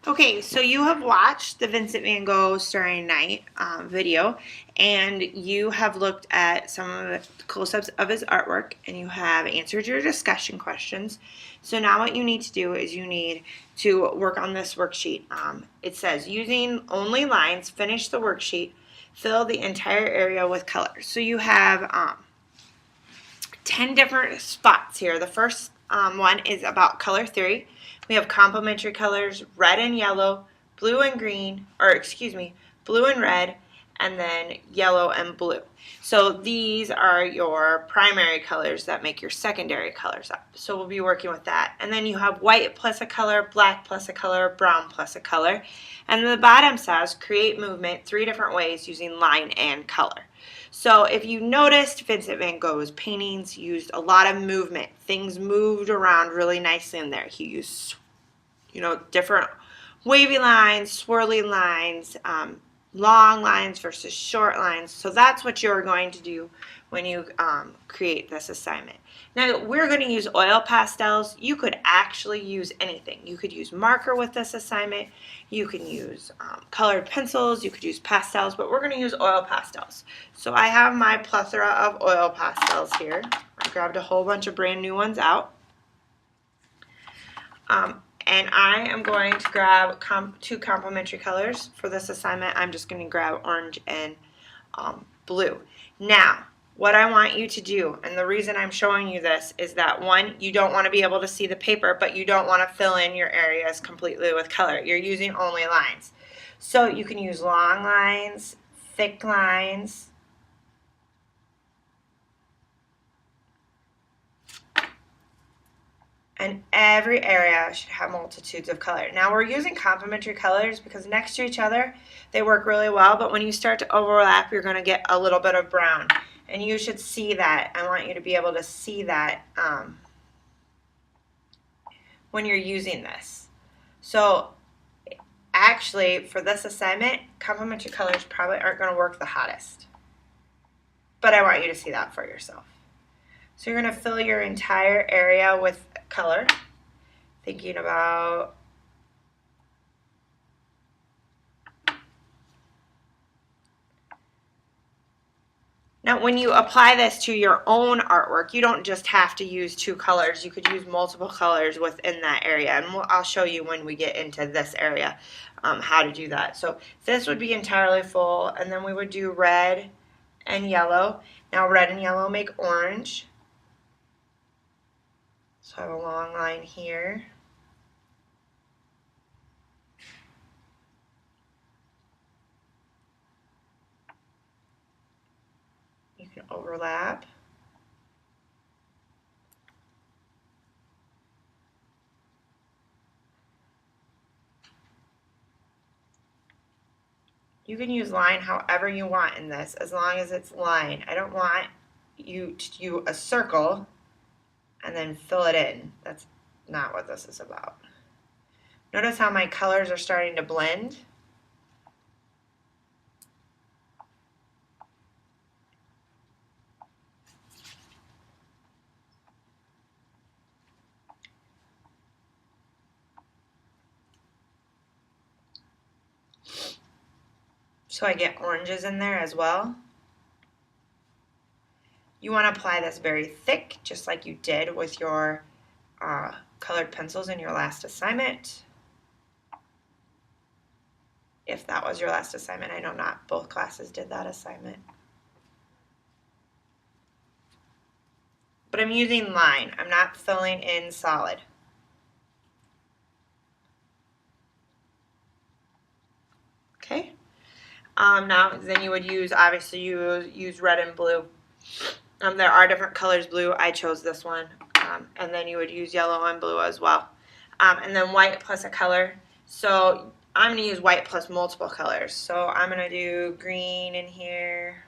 Okay, so you have watched the Vincent van Gogh Starry Night video, and you have looked at some of the close-ups of his artwork, and you have answered your discussion questions. So now what you need to do is you need to work on this worksheet. It says, using only lines, finish the worksheet, fill the entire area with colors. So you have 10 different spots here. The first one is about color theory. We have complementary colors, red and yellow, blue and green, or excuse me, blue and red, and then yellow and blue. So these are your primary colors that make your secondary colors up. So we'll be working with that. And then you have white plus a color, black plus a color, brown plus a color. And the bottom says create movement 3 different ways using line and color. So if you noticed, Vincent van Gogh's paintings used a lot of movement. Things moved around really nicely in there. He used, different wavy lines, swirly lines, long lines versus short lines. So that's what you're going to do when you create this assignment. Now we're going to use oil pastels. You could actually use anything. You could use marker with this assignment. You can use colored pencils. You could use pastels, but we're going to use oil pastels. So I have my plethora of oil pastels here. I grabbed a whole bunch of brand new ones out. And I am going to grab 2 complementary colors for this assignment. I'm just going to grab orange and blue. Now, what I want you to do, and the reason I'm showing you this, is that one, you don't want to be able to see the paper, but you don't want to fill in your areas completely with color. You're using only lines. So you can use long lines, thick lines, and every area should have multitudes of color. Now we're using complementary colors because next to each other they work really well, but when you start to overlap you're going to get a little bit of brown, and you should see that. I want you to be able to see that when you're using this. So actually for this assignment, complementary colors probably aren't going to work the hottest, but I want you to see that for yourself. So you're going to fill your entire area with color, thinking about now when you apply this to your own artwork, you don't just have to use 2 colors. You could use multiple colors within that area, and I'll show you when we get into this area how to do that. So this would be entirely full, and then we would do red and yellow. Now red and yellow make orange. So I have a long line here. You can overlap. You can use line however you want in this, as long as it's line. I don't want you to do a circle and then fill it in. That's not what this is about. Notice how my colors are starting to blend. So I get oranges in there as well. You want to apply this very thick, just like you did with your colored pencils in your last assignment. If that was your last assignment. I know not both classes did that assignment. But I'm using line. I'm not filling in solid. Okay. Now then you would use, obviously you use red and blue. There are different colors blue. I chose this one. And then you would use yellow and blue as well. And then white plus a color. So I'm going to use white plus multiple colors. So I'm going to do green in here.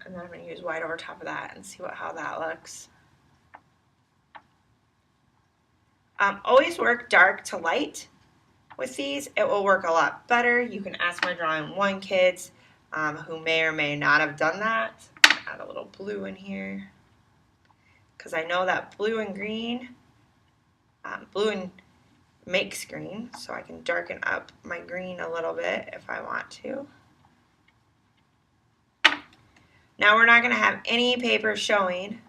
And then I'm going to use white over top of that and see how that looks. Always work dark to light with these. It will work a lot better. You can ask my Drawing 1 kids who may or may not have done that. Add a little blue in here because I know that blue and green, makes green, so I can darken up my green a little bit if I want to. Now we're not going to have any paper showing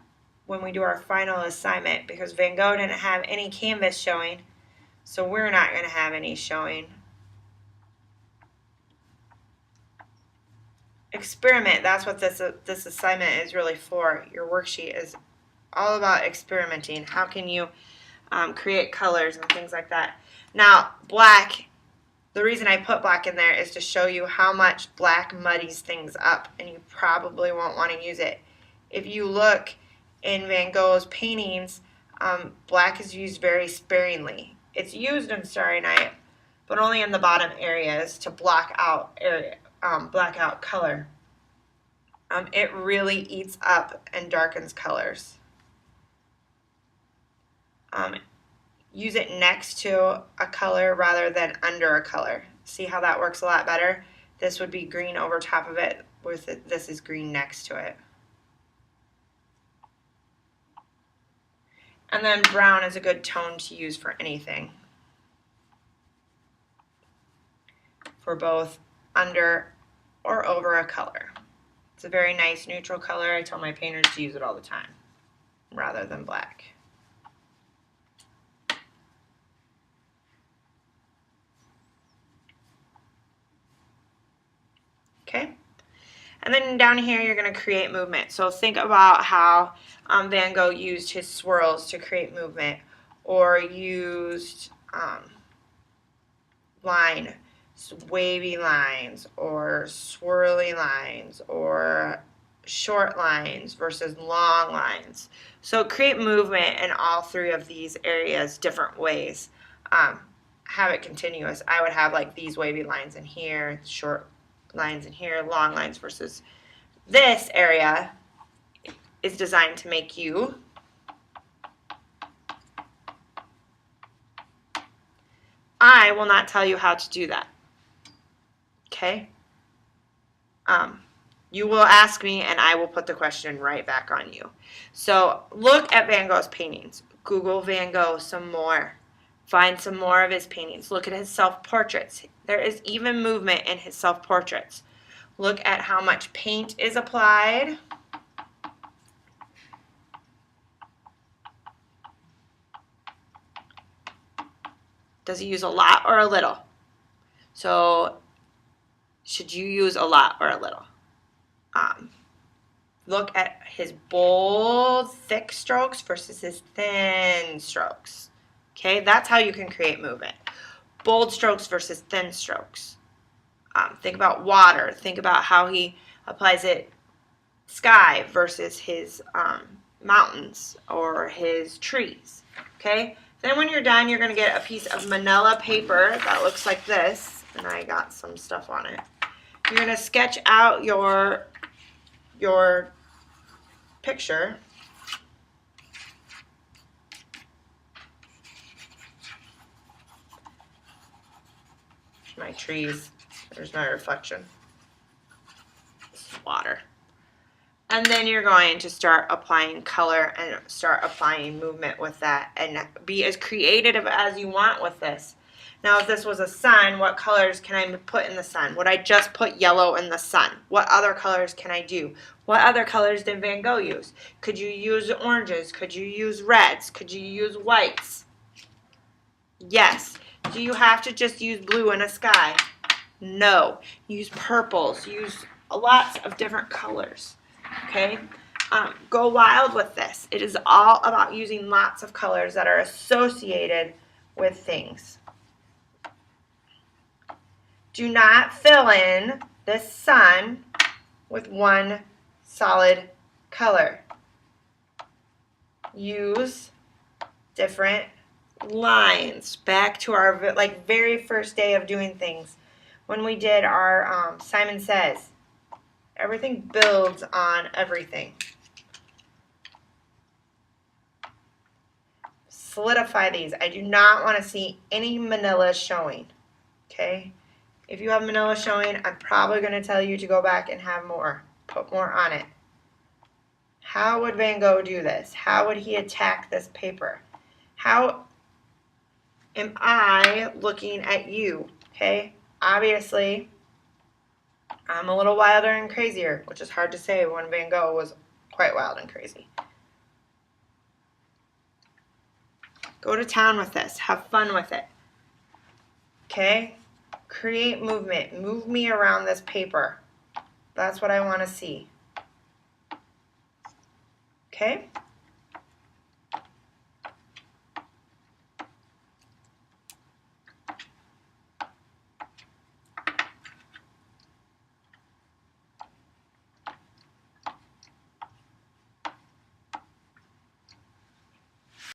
when we do our final assignment because Van Gogh didn't have any canvas showing, so we're not going to have any showing. Experiment, that's what this assignment is really for. Your worksheet is all about experimenting. How can you create colors and things like that. Now, black, the reason I put black in there is to show you how much black muddies things up, and you probably won't want to use it. If you look in Van Gogh's paintings, black is used very sparingly. It's used in Starry Night, but only in the bottom areas to block out color. It really eats up and darkens colors. Use it next to a color rather than under a color. See how that works a lot better? This would be green over top of it, this is green next to it. And then brown is a good tone to use for anything. For both under or over a color. It's a very nice neutral color. I tell my painters to use it all the time rather than black. Okay, and then down here you're going to create movement. So think about how Van Gogh used his swirls to create movement, or used wavy lines, or swirly lines, or short lines versus long lines. So create movement in all three of these areas different ways. Have it continuous. I would have like these wavy lines in here, short lines in here, long lines, versus this area is designed to make you I will not tell you how to do that. Okay? You will ask me and I will put the question right back on you. So look at Van Gogh's paintings. Google Van Gogh some more. Find some more of his paintings. Look at his self-portraits. There is even movement in his self-portraits. Look at how much paint is applied. Does he use a lot or a little? So should you use a lot or a little? Look at his bold, thick strokes versus his thin strokes. Okay, that's how you can create movement. Bold strokes versus thin strokes. Think about water. Think about how he applies it, sky versus his mountains or his trees. Okay, then when you're done, you're going to get a piece of manila paper that looks like this, and I got some stuff on it. You're going to sketch out your picture. My trees, there's my reflection. This is water. And then you're going to start applying color and start applying movement with that, and be as creative as you want with this. Now, if this was a sun, what colors can I put in the sun? Would I just put yellow in the sun? What other colors can I do? What other colors did Van Gogh use? Could you use oranges? Could you use reds? Could you use whites? Yes. Do you have to just use blue in a sky? No. Use purples. Use lots of different colors. Okay? Go wild with this. It is all about using lots of colors that are associated with things. Do not fill in this sun with one solid color. Use different lines. Back to our very first day of doing things. When we did our Simon Says, everything builds on everything. Solidify these. I do not want to see any manila showing. Okay? If you have manila showing, I'm probably going to tell you to go back and have more. Put more on it. How would Van Gogh do this? How would he attack this paper? How am I looking at you? Okay, obviously, I'm a little wilder and crazier, which is hard to say when Van Gogh was quite wild and crazy. Go to town with this. Have fun with it. Okay? Create movement. Move me around this paper. That's what I want to see. Okay?